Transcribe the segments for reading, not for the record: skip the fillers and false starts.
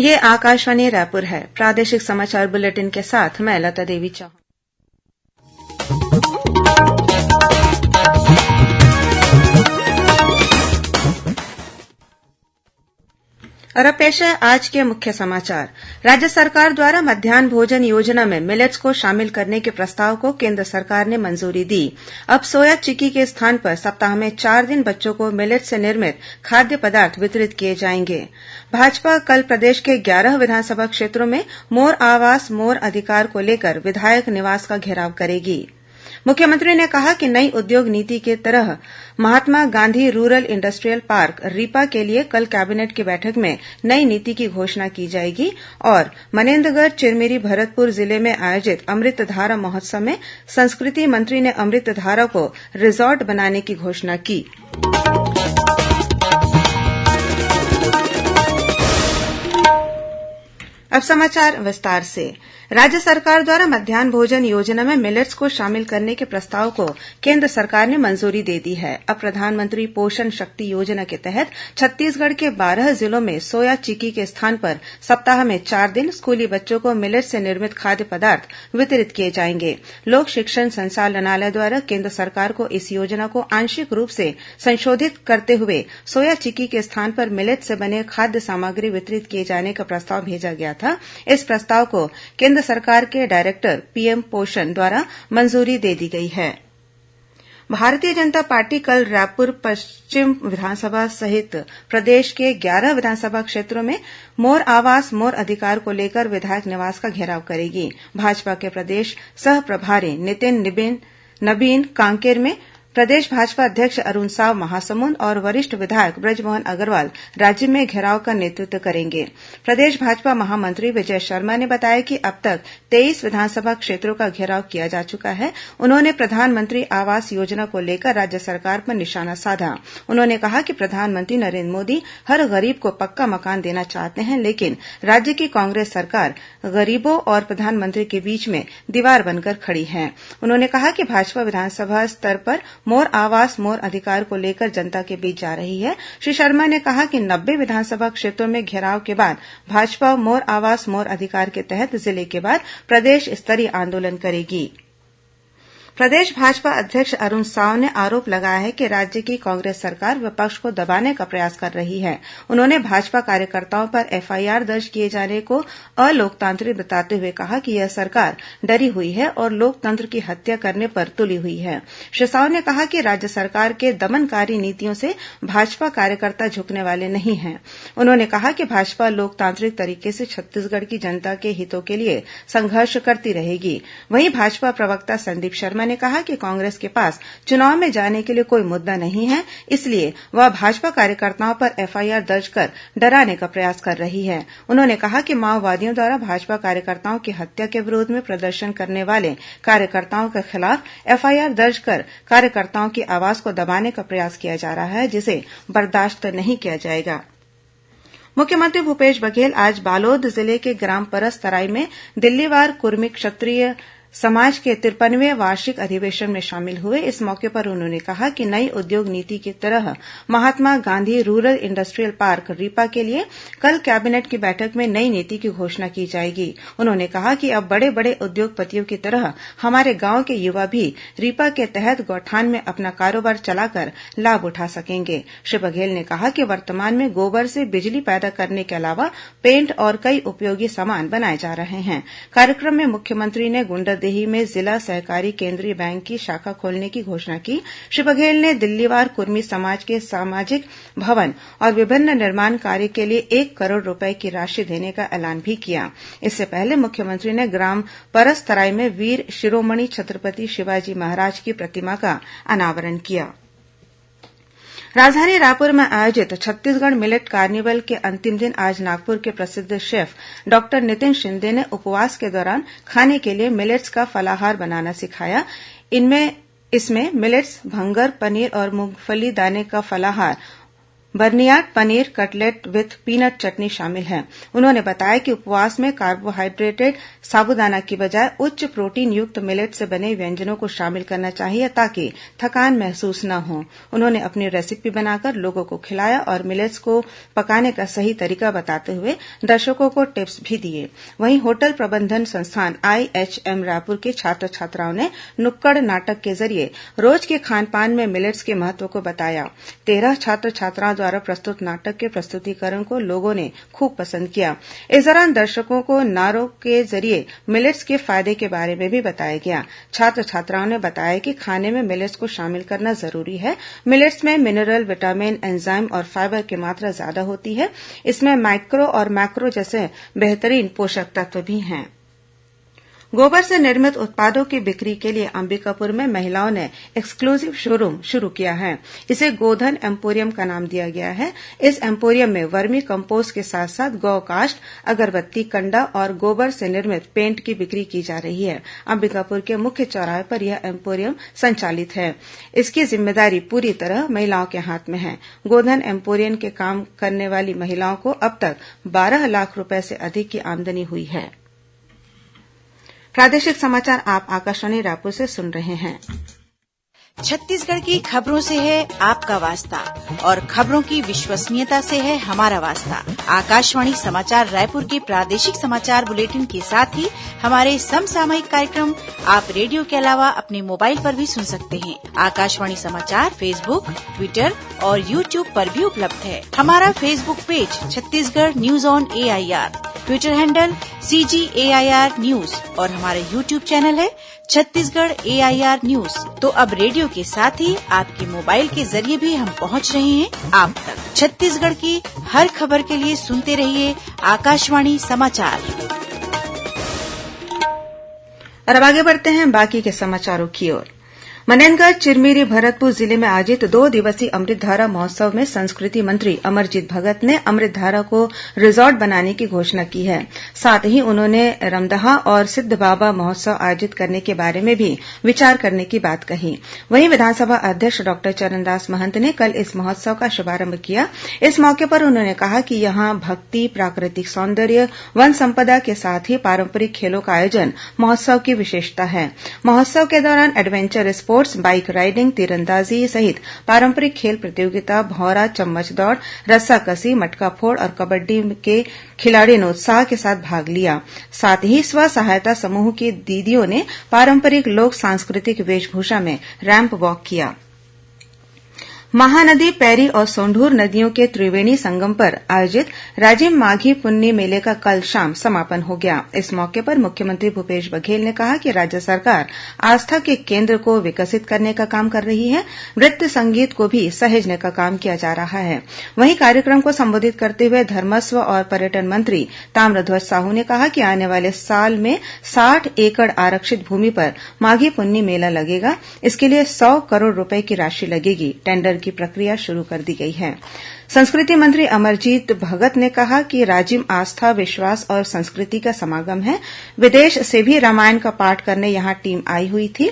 ये आकाशवाणी रायपुर है। प्रादेशिक समाचार बुलेटिन के साथ मैं लता देवी चौहान। और अब पेश है आज के मुख्य समाचार। राज्य सरकार द्वारा मध्यान्ह भोजन योजना में मिलेट्स को शामिल करने के प्रस्ताव को केन्द्र सरकार ने मंजूरी दी। अब सोया चिक्की के स्थान पर सप्ताह में 4 दिन बच्चों को मिलेट से निर्मित खाद्य पदार्थ वितरित किए जाएंगे। भाजपा कल प्रदेश के 11 विधानसभा क्षेत्रों में मोर आवास मोर अधिकार को लेकर विधायक निवास का घेराव करेगी। मुख्यमंत्री ने कहा कि नई उद्योग नीति के तरह Mahatma Gandhi rural industrial park RIPA के लिए कल कैबिनेट की बैठक में नई नीति की घोषणा की जाएगी और मनेन्द्रगढ़ चिरमिरी भरतपुर जिले में आयोजित अमृतधारा महोत्सव में संस्कृति मंत्री ने अमृतधारा को रिजॉर्ट बनाने की घोषणा की। अब समाचार विस्तार से। राज्य सरकार द्वारा मध्यान्ह भोजन योजना में मिलेट्स को शामिल करने के प्रस्ताव को केन्द्र सरकार ने मंजूरी दे दी है। अब प्रधानमंत्री पोषण शक्ति योजना के तहत छत्तीसगढ़ के 12 जिलों में सोया चिक्की के स्थान पर सप्ताह में 4 दिन स्कूली बच्चों को मिलेट से निर्मित खाद्य पदार्थ वितरित किए जाएंगे। लोक शिक्षण संचालनालय द्वारा केन्द्र सरकार को इस योजना को आंशिक रूप से संशोधित करते हुए सोया चिक्की के स्थान पर मिलेट से बने खाद्य सामग्री वितरित किए जाने का प्रस्ताव भेजा गया था। इस प्रस्ताव को केन्द्र सरकार के डायरेक्टर पीएम पोषण द्वारा मंजूरी दे दी गई है। भारतीय जनता पार्टी कल रायपुर पश्चिम विधानसभा सहित प्रदेश के 11 विधानसभा क्षेत्रों में मोर आवास मोर अधिकार को लेकर विधायक निवास का घेराव करेगी। भाजपा के प्रदेश सह प्रभारी नितिन नबीन कांकेर में, प्रदेश भाजपा अध्यक्ष अरुण साव महासमुंद और वरिष्ठ विधायक बृजमोहन अग्रवाल राज्य में घेराव का नेतृत्व करेंगे। प्रदेश भाजपा महामंत्री विजय शर्मा ने बताया कि अब तक 23 विधानसभा क्षेत्रों का घेराव किया जा चुका है। उन्होंने प्रधानमंत्री आवास योजना को लेकर राज्य सरकार पर निशाना साधा। उन्होंने कहा कि प्रधानमंत्री नरेन्द्र मोदी हर गरीब को पक्का मकान देना चाहते हैं, लेकिन राज्य की कांग्रेस सरकार गरीबों और प्रधानमंत्री के बीच में दीवार बनकर खड़ी है। उन्होंने कहा कि भाजपा विधानसभा स्तर पर मोर आवास मोर अधिकार को लेकर जनता के बीच जा रही है। श्री शर्मा ने कहा कि 90 विधानसभा क्षेत्रों में घेराव के बाद भाजपा मोर आवास मोर अधिकार के तहत जिले के बाद प्रदेश स्तरीय आंदोलन करेगी। प्रदेश भाजपा अध्यक्ष अरुण साव ने आरोप लगाया है कि राज्य की कांग्रेस सरकार विपक्ष को दबाने का प्रयास कर रही है। उन्होंने भाजपा कार्यकर्ताओं पर एफआईआर दर्ज किए जाने को अलोकतांत्रिक बताते हुए कहा कि यह सरकार डरी हुई है और लोकतंत्र की हत्या करने पर तुली हुई है। श्री साव ने कहा कि राज्य सरकार के दमनकारी नीतियों से भाजपा कार्यकर्ता झुकने वाले नहीं हैं। उन्होंने कहा कि भाजपा लोकतांत्रिक तरीके से छत्तीसगढ़ की जनता के हितों के लिए संघर्ष करती रहेगी। वहीं भाजपा प्रवक्ता संदीप शर्मा ने कहा कि कांग्रेस के पास चुनाव में जाने के लिए कोई मुद्दा नहीं है, इसलिए वह भाजपा कार्यकर्ताओं पर एफआईआर दर्ज कर डराने का प्रयास कर रही है। उन्होंने कहा कि माओवादियों द्वारा भाजपा कार्यकर्ताओं की हत्या के विरोध में प्रदर्शन करने वाले कार्यकर्ताओं के खिलाफ एफआईआर दर्ज कर कार्यकर्ताओं की आवाज को दबाने का प्रयास किया जा रहा है, जिसे बर्दाश्त नहीं किया जाएगा। मुख्यमंत्री भूपेश बघेल आज बालोद जिले के ग्राम परसतराई में दिल्लीवार कुर्मी क्षत्रिय समाज के 53वें वार्षिक अधिवेशन में शामिल हुए। इस मौके पर उन्होंने कहा कि नई उद्योग नीति की तरह Mahatma Gandhi rural industrial park RIPA के लिए कल कैबिनेट की बैठक में नई नीति की घोषणा की जाएगी। उन्होंने कहा कि अब बड़े बड़े उद्योगपतियों की तरह हमारे गांव के युवा भी रीपा के तहत गौठान में अपना कारोबार चलाकर लाभ उठा सकेंगे। श्री बघेल ने कहा कि वर्तमान में गोबर से बिजली पैदा करने के अलावा पेंट और कई उपयोगी सामान बनाए जा रहे हैं। कार्यक्रम में मुख्यमंत्री ने गुंडरदेही में जिला सहकारी केंद्रीय बैंक की शाखा खोलने की घोषणा की। श्री बघेल ने दिल्लीवार कुर्मी समाज के सामाजिक भवन और विभिन्न निर्माण कार्य के लिए 1 करोड़ रुपए की राशि देने का ऐलान भी किया। इससे पहले मुख्यमंत्री ने ग्राम परसतराई में वीर शिरोमणि छत्रपति शिवाजी महाराज की प्रतिमा का अनावरण किया। राजधानी रायपुर में आयोजित छत्तीसगढ़ मिलेट कार्निवल के अंतिम दिन आज नागपुर के प्रसिद्ध शेफ डॉक्टर नितिन शिंदे ने उपवास के दौरान खाने के लिए मिलेट्स का फलाहार बनाना सिखाया। इसमें मिलेट्स, भंगर, पनीर और मूंगफली दाने का फलाहार बर्नियाड पनीर कटलेट विथ पीनट चटनी शामिल है। उन्होंने बताया कि उपवास में कार्बोहाइड्रेटेड साबूदाना की बजाय उच्च प्रोटीन युक्त मिलेट से बने व्यंजनों को शामिल करना चाहिए ताकि थकान महसूस न हो। उन्होंने अपनी रेसिपी बनाकर लोगों को खिलाया और मिलेट्स को पकाने का सही तरीका बताते हुए दर्शकों को टिप्स भी दिए। वहीं होटल प्रबंधन संस्थान IHM रायपुर के छात्र छात्राओं ने नुक्कड़ नाटक के जरिए रोज के खान पान में मिलेट्स के महत्व को बताया। 13 छात्र छात्राओं द्वारा प्रस्तुत नाटक के प्रस्तुतिकरण को लोगों ने खूब पसंद किया। इस दौरान दर्शकों को नारों के जरिए मिलेट्स के फायदे के बारे में भी बताया गया। छात्र छात्राओं ने बताया कि खाने में मिलेट्स को शामिल करना जरूरी है। मिलेट्स में मिनरल, विटामिन, एंजाइम और फाइबर की मात्रा ज्यादा होती है। इसमें माइक्रो और मैक्रो जैसे बेहतरीन पोषक तत्व भी हैं। गोबर से निर्मित उत्पादों की बिक्री के लिए अंबिकापुर में महिलाओं ने एक्सक्लूसिव शोरूम शुरू किया है। इसे गोधन एम्पोरियम का नाम दिया गया है। इस एम्पोरियम में वर्मी कंपोस्ट के साथ साथ गौ काष्ठ, अगरबत्ती, कंडा और गोबर से निर्मित पेंट की बिक्री की जा रही है। अंबिकापुर के मुख्य चौराहे पर यह एम्पोरियम संचालित है। इसकी जिम्मेदारी पूरी तरह महिलाओं के हाथ में है। गोधन एम्पोरियम के काम करने वाली महिलाओं को अब तक 12 लाख रुपए से अधिक की आमदनी हुई है। प्रादेशिक समाचार आप आकाशवाणी रायपुर से सुन रहे हैं। छत्तीसगढ़ की खबरों से है आपका वास्ता और खबरों की विश्वसनीयता से है हमारा वास्ता। आकाशवाणी समाचार रायपुर के प्रादेशिक समाचार बुलेटिन के साथ ही हमारे समसामयिक कार्यक्रम आप रेडियो के अलावा अपने मोबाइल पर भी सुन सकते हैं। आकाशवाणी समाचार फेसबुक, ट्विटर और यूट्यूब पर भी उपलब्ध है। हमारा Facebook page Chhattisgarh news on AIR, Twitter handle CGAIR news और हमारा यूट्यूब चैनल है छत्तीसगढ़ AIR न्यूज। तो अब रेडियो के साथ ही आपके मोबाइल के जरिए भी हम पहुंच रहे हैं आप तक। छत्तीसगढ़ की हर खबर के लिए सुनते रहिए आकाशवाणी समाचार। और अब आगे बढ़ते हैं बाकी के समाचारों की ओर। मनेनगढ़, चिरमिरी, भरतपुर जिले में आयोजित 2 दिवसीय अमृतधारा महोत्सव में संस्कृति मंत्री अमरजीत भगत ने अमृतधारा को रिजॉर्ट बनाने की घोषणा की है। साथ ही उन्होंने रमदहा और सिद्ध बाबा महोत्सव आयोजित करने के बारे में भी विचार करने की बात कही। वहीं विधानसभा अध्यक्ष डॉक्टर चरणदास महंत ने कल इस महोत्सव का शुभारंभ किया। इस मौके पर उन्होंने कहा कि यहां भक्ति, प्राकृतिक सौंदर्य, वन संपदा के साथ ही पारंपरिक खेलों का आयोजन महोत्सव की विशेषता है। महोत्सव के दौरान एडवेंचर स्पोर्ट्स, बाइक राइडिंग, तीरंदाजी सहित पारंपरिक खेल प्रतियोगिता, भौरा, चम्मच दौड़, रस्साकसी, मटका फोड़ और कबड्डी के खिलाड़ियों ने उत्साह के साथ भाग लिया। साथ ही स्व सहायता समूह की दीदियों ने पारंपरिक लोक सांस्कृतिक वेशभूषा में रैंप वॉक किया। महानदी, पैरी और सोंढूर नदियों के त्रिवेणी संगम पर आयोजित राजिम माघी पुन्नी मेले का कल शाम समापन हो गया। इस मौके पर मुख्यमंत्री भूपेश बघेल ने कहा कि राज्य सरकार आस्था के केन्द्र को विकसित करने का काम कर रही है। नृत्य संगीत को भी सहेजने का काम किया जा रहा है। वहीं कार्यक्रम को संबोधित करते हुए धर्मस्व और पर्यटन मंत्री ताम्रध्वज साहू ने कहा कि आने वाले साल में 60 एकड़ आरक्षित भूमि पर माघी पुन्नी मेला लगेगा। इसके लिए 100 करोड़ रूपये की राशि लगेगी। टेंडर की प्रक्रिया शुरू कर दी गई है। संस्कृति मंत्री अमरजीत भगत ने कहा कि राजिम आस्था, विश्वास और संस्कृति का समागम है। विदेश से भी रामायण का पाठ करने यहां टीम आई हुई थी।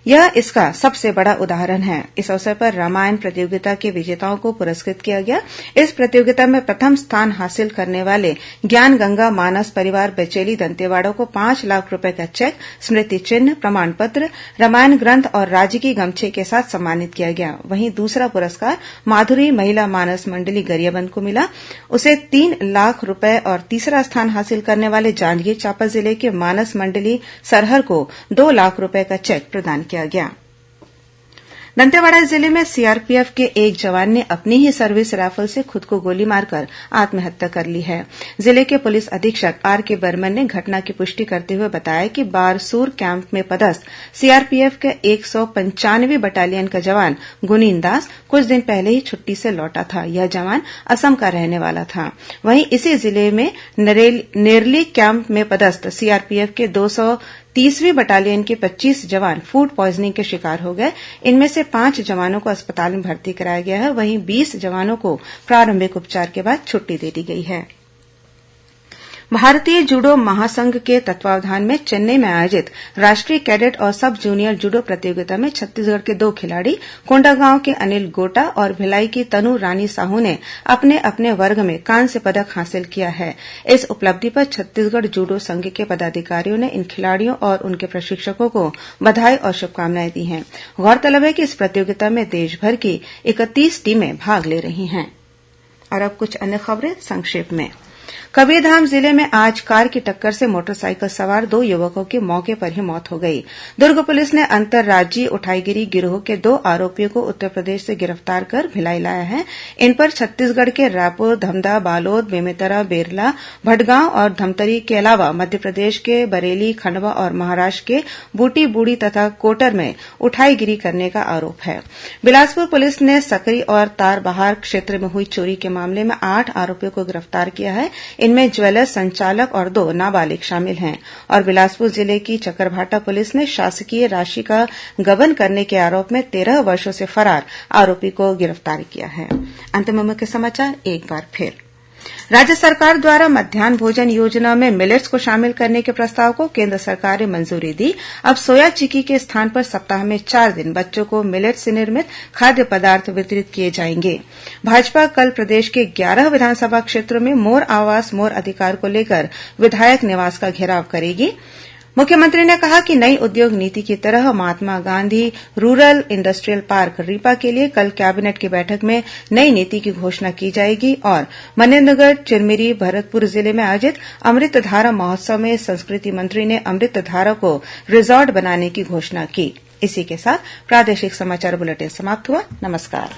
यह इसका सबसे बड़ा उदाहरण है। इस अवसर पर रामायण प्रतियोगिता के विजेताओं को पुरस्कृत किया गया। इस प्रतियोगिता में प्रथम स्थान हासिल करने वाले ज्ञान गंगा मानस परिवार बेचेली दंतेवाड़ा को 5 लाख रुपए का चेक, स्मृति चिन्ह, प्रमाण पत्र, रामायण ग्रंथ और राजकीय गमछे के साथ सम्मानित किया गया। वहीं दूसरा पुरस्कार माधुरी महिला मानस मंडली गरियाबंद को मिला। उसे 3 लाख रुपए और तीसरा स्थान हासिल करने वाले जांजगीर चांपा जिले के मानस मंडली सरहर को 2 लाख रुपए का चेक प्रदान किया गया। दंतेवाड़ा जिले में सीआरपीएफ के एक जवान ने अपनी ही सर्विस राइफल से खुद को गोली मारकर आत्महत्या कर ली है। जिले के पुलिस अधीक्षक आरके बर्मन ने घटना की पुष्टि करते हुए बताया कि बारसूर कैंप में पदस्थ सीआरपीएफ के 195वीं बटालियन का जवान गुनीन दास कुछ दिन पहले ही छुट्टी से लौटा था। यह जवान असम का रहने वाला था। वहीं इसी जिले में नेरली कैंप में पदस्थ सीआरपीएफ के 230वीं बटालियन के 25 जवान फूड पॉइजनिंग के शिकार हो गए। इनमें से 5 जवानों को अस्पताल में भर्ती कराया गया है। वहीं 20 जवानों को प्रारंभिक उपचार के बाद छुट्टी दे दी गई है। भारतीय जूडो महासंघ के तत्वावधान में चेन्नई में आयोजित राष्ट्रीय कैडेट और सब जूनियर जूडो प्रतियोगिता में छत्तीसगढ़ के 2 खिलाड़ी कोंडागांव के अनिल गोटा और भिलाई की तनु रानी साहू ने अपने अपने वर्ग में कांस्य पदक हासिल किया है। इस उपलब्धि पर छत्तीसगढ़ जूडो संघ के पदाधिकारियों ने इन खिलाड़ियों और उनके प्रशिक्षकों को बधाई और शुभकामनाएं दी हैं। गौरतलब है कि इस प्रतियोगिता में देशभर की 31 टीमें भाग ले रही हैं। और अब कुछ अन्य खबरें संक्षेप में। कबीरधाम जिले में आज कार की टक्कर से मोटरसाइकिल सवार 2 युवकों की मौके पर ही मौत हो गई। दुर्ग पुलिस ने अंतर्राज्यीय उठाईगिरी गिरोह के 2 आरोपियों को उत्तर प्रदेश से गिरफ्तार कर भिलाई लाया है। इन पर छत्तीसगढ़ के रायपुर, धमधा, बालोद, बेमेतरा, बेरला, भटगांव और धमतरी के अलावा मध्यप्रदेश के बरेली, खंडवा और महाराष्ट्र के बूटी बूड़ी तथा कोटर में उठाईगिरी करने का आरोप है। बिलासपुर पुलिस ने सकरी और तारबहार क्षेत्र में हुई चोरी के मामले में 8 आरोपियों को गिरफ्तार किया है। इनमें ज्वेलर्स संचालक और 2 नाबालिग शामिल हैं। और बिलासपुर जिले की चकरभाटा पुलिस ने शासकीय राशि का गबन करने के आरोप में 13 वर्षों से फरार आरोपी को गिरफ्तार किया है। अंत में मुख्य समाचार एक बार फिर। राज्य सरकार द्वारा मध्यान्ह भोजन योजना में मिलेट्स को शामिल करने के प्रस्ताव को केन्द्र सरकार ने मंजूरी दी। अब सोया चिक्की के स्थान पर सप्ताह में 4 दिन बच्चों को मिलेट से निर्मित खाद्य पदार्थ वितरित किए जाएंगे। भाजपा कल प्रदेश के 11 विधानसभा क्षेत्रों में मोर आवास मोर अधिकार को लेकर विधायक निवास का घेराव करेगी। मुख्यमंत्री ने कहा कि नई उद्योग नीति की तरह Mahatma Gandhi rural industrial park RIPA के लिए कल कैबिनेट की बैठक में नई नीति की घोषणा की जाएगी। और मनेन्द्रगढ़, चिरमिरी, भरतपुर जिले में आयोजित अमृतधारा महोत्सव में संस्कृति मंत्री ने अमृतधारा को रिजॉर्ट बनाने की घोषणा की। इसी के साथ प्रादेशिक समाचार बुलेटिन समाप्त हुआ। नमस्कार।